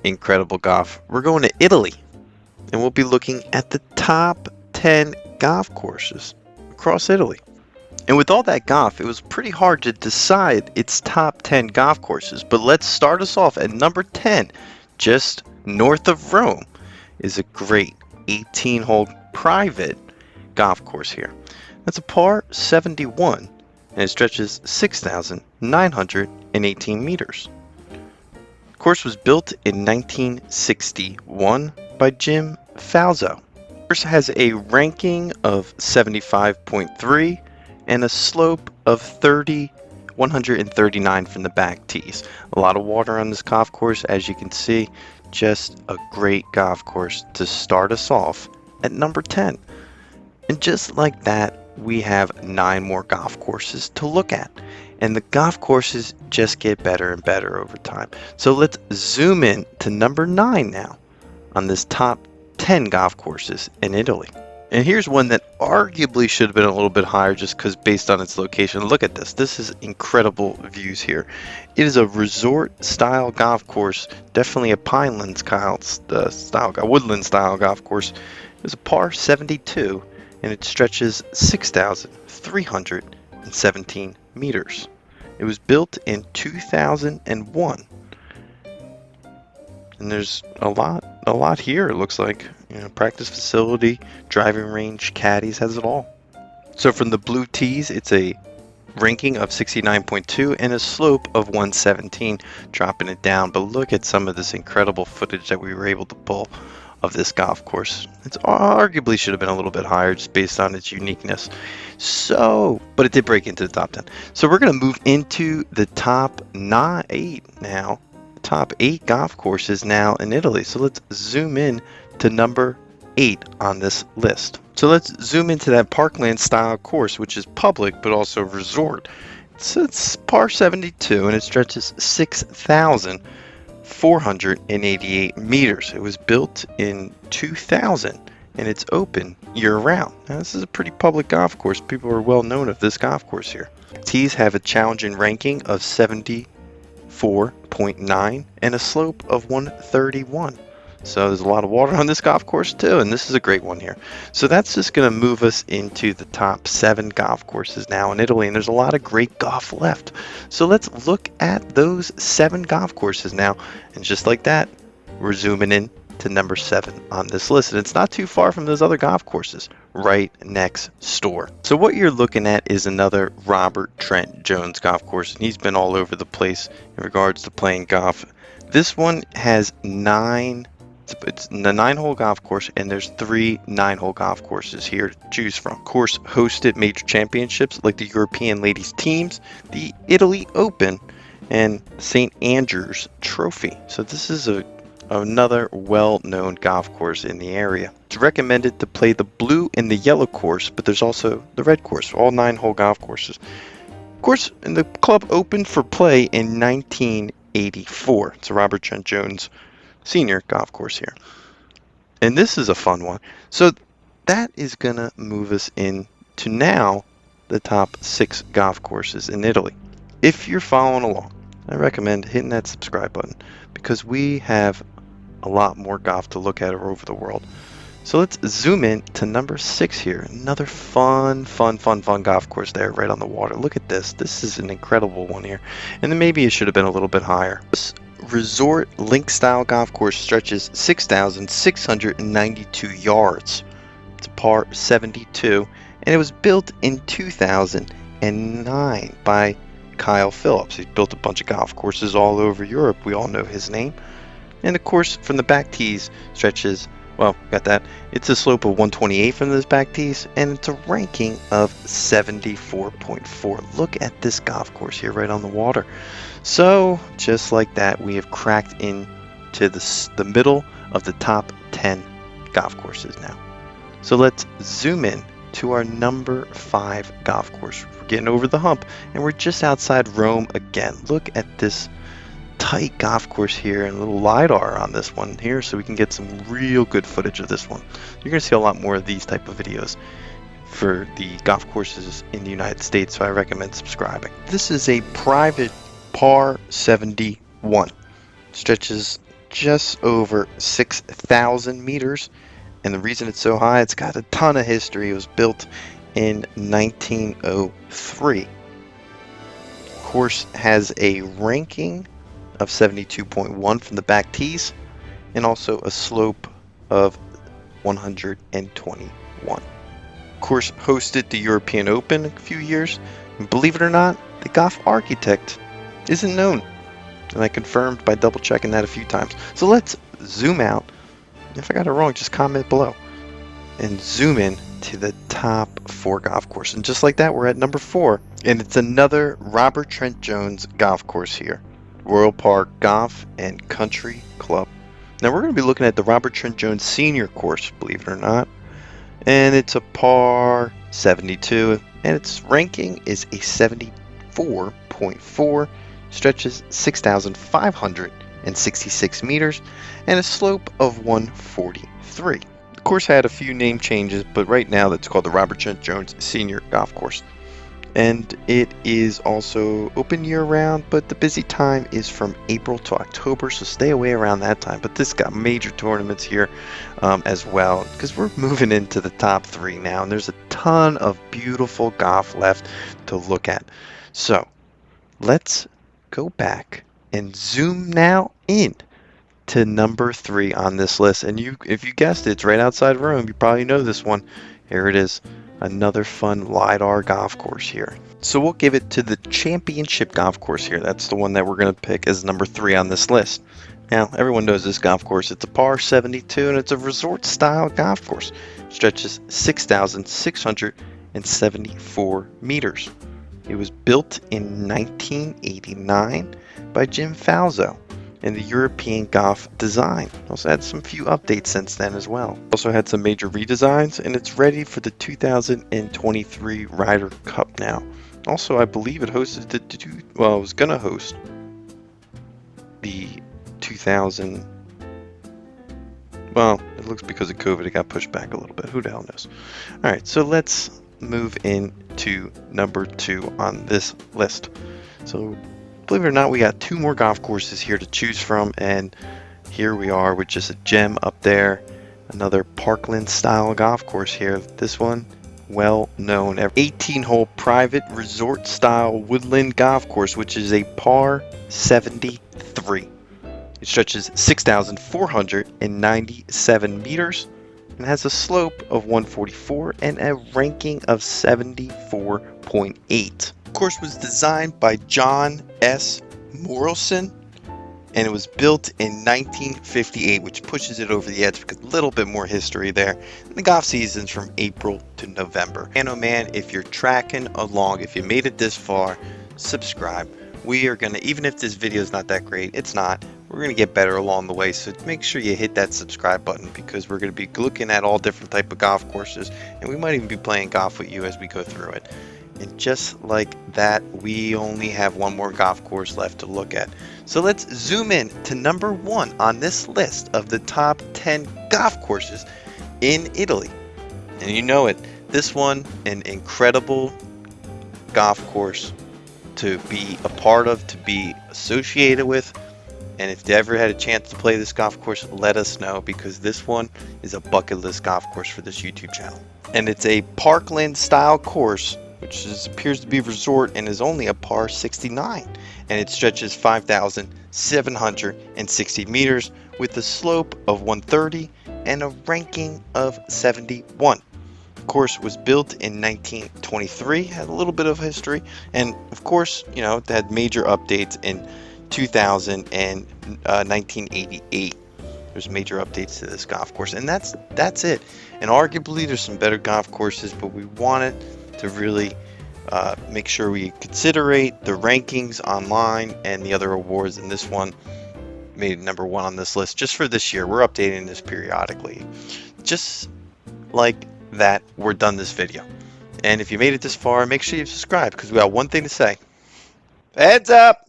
Incredible golf. We're going to Italy, and we'll be looking at the top 10 golf courses across Italy. And with all that golf, it was pretty hard to decide its top 10 golf courses. But let's start us off at number 10, just north of Rome, is a great 18-hole private golf course here. That's a par 71, and it stretches 6,918 meters. The course was built in 1961 by Jim Falzo. The course has a ranking of 75.3 and a slope of 139 from the back tees. A lot of water on this golf course, as you can see. Just a great golf course to start us off at number 10. And just like that, we have 9 more golf courses to look at. And the golf courses just get better and better over time. So let's zoom in to number 9 now on this top 10 golf courses in Italy. And here's one that arguably should have been a little bit higher just because based on its location. Look at this. This is incredible views here. It is a resort style golf course, definitely a Pineland style, woodland style golf course. It was a par 72 and it stretches 6,317 meters. It was built in 2001. And there's a lot here, it looks like. Practice facility, driving range, caddies, has it all. So from the blue tees, it's a ranking of 69.2 and a slope of 117, dropping it down. But look at some of this incredible footage that we were able to pull of this golf course. It's arguably should have been a little bit higher just based on its uniqueness. But it did break into the top 10. So we're going to move into the top 8 now. Top 8 golf courses now in Italy. So let's zoom in to number 8 on this list. So let's zoom into that parkland style course, which is public but also resort. It's par 72 and it stretches 6,488 meters. It was built in 2000 and it's open year round. Now this is a pretty public golf course. People are well known of this golf course here. Tees have a challenging ranking of 74.9 and a slope of 131. So there's a lot of water on this golf course too, and this is a great one here. So that's just going to move us into the top 7 golf courses now in Italy, and there's a lot of great golf left. So let's look at those 7 golf courses now, and just like that, we're zooming in to number 7 on this list, and it's not too far from those other golf courses right next door. So what you're looking at is another Robert Trent Jones golf course, and he's been all over the place in regards to playing golf. This one has 9. It's a 9-hole golf course, and there's 3 9-hole golf courses here to choose from. Course hosted major championships like the European Ladies Teams, the Italy Open, and St. Andrews Trophy. So this is another well-known golf course in the area. It's recommended to play the blue and the yellow course, but there's also the red course, all 9-hole golf courses. Of course, the club opened for play in 1984. It's a Robert Trent Jones Senior golf course here. And this is a fun one. So that is going to move us into now the top 6 golf courses in Italy. If you're following along, I recommend hitting that subscribe button because we have a lot more golf to look at all over the world. So let's zoom in to number 6 here. Another fun golf course there right on the water. Look at this. This is an incredible one here. And then maybe it should have been a little bit higher. This resort link style golf course stretches 6,692 yards. It's a par 72 and it was built in 2009 by Kyle Phillips. He's built a bunch of golf courses all over Europe. We all know his name. And the course from the back tees stretches, well, got that. It's a slope of 128 from those back tees, and it's a ranking of 74.4. Look at this golf course here right on the water. So, just like that, we have cracked into the middle of the top 10 golf courses now. So let's zoom in to our number 5 golf course. We're getting over the hump, and we're just outside Rome again. Look at this tight golf course here and a little LiDAR on this one here so we can get some real good footage of this one. You're going to see a lot more of these type of videos for the golf courses in the United States, so I recommend subscribing. This is a private par 71. Stretches just over 6,000 meters. And the reason it's so high, it's got a ton of history. It was built in 1903. Course has a ranking of 72.1 from the back tees and also a slope of 121. Course hosted the European Open a few years, and believe it or not, the golf architect isn't known, and I confirmed by double checking that a few times. So let's zoom out. If I got it wrong, just comment below and zoom in to the top 4 golf course. And just like that, we're at number 4, and it's another Robert Trent Jones golf course here, Royal Park Golf and Country Club. Now we're going to be looking at the Robert Trent Jones Senior course, believe it or not, and it's a par 72, and its ranking is a 74.4, stretches 6,566 meters, and a slope of 143. The course had a few name changes, but right now that's called the Robert Trent Jones Senior Golf Course. And it is also open year-round, but the busy time is from April to October, so stay away around that time. But this got major tournaments here as well, because we're moving into the top 3 now, and there's a ton of beautiful golf left to look at. So let's go back and zoom now in to number 3 on this list. And if you guessed it, it's right outside Rome. You probably know this one. Here it is. Another fun LiDAR golf course here. So we'll give it to the Championship golf course here. That's the one that we're going to pick as number 3 on this list. Now, everyone knows this golf course. It's a par 72, and it's a resort-style golf course. It stretches 6,674 meters. It was built in 1989 by Jim Falzo in the European golf design. Also had some few updates since then as well. Also had some major redesigns, and it's ready for the 2023 Ryder Cup now. Also, I believe it hosted it was gonna host the 2000. Well, it looks because of COVID it got pushed back a little bit. Who the hell knows? All right, so let's move into number 2 on this list. So believe it or not, we got 2 more golf courses here to choose from, and here we are with just a gem up there, another Parkland style golf course here. This one, well known, 18-hole private resort style woodland golf course, which is a par 73. It stretches 6,497 meters and has a slope of 144 and a ranking of 74.8. The course was designed by John S. Morrison, and it was built in 1958, which pushes it over the edge because a little bit more history there. And the golf season's from April to November. And oh man, if you're tracking along, if you made it this far, subscribe. We are gonna, even if this video is not that great, it's not, we're gonna get better along the way. So make sure you hit that subscribe button, because we're gonna be looking at all different type of golf courses, and we might even be playing golf with you as we go through it. And just like that, we only have 1 more golf course left to look at. So let's zoom in to number 1 on this list of the top 10 golf courses in Italy. And you know it, this one, an incredible golf course to be a part of, to be associated with. And if you ever had a chance to play this golf course, let us know, because this one is a bucket list golf course for this YouTube channel. And it's a Parkland style course, which appears to be a resort, and is only a par 69, and it stretches 5,760 meters with a slope of 130 and a ranking of 71. The course was built in 1923, had a little bit of history, and of course, you know, it had major updates in 2000 and 1988. There's major updates to this golf course, and that's it. And arguably there's some better golf courses, but we wanted to really make sure we considerate the rankings online and the other awards, and this one made number 1 on this list just for this year. We're updating this periodically. Just like that, we're done this video. And if you made it this far, make sure you subscribe, because we got one thing to say. Heads up!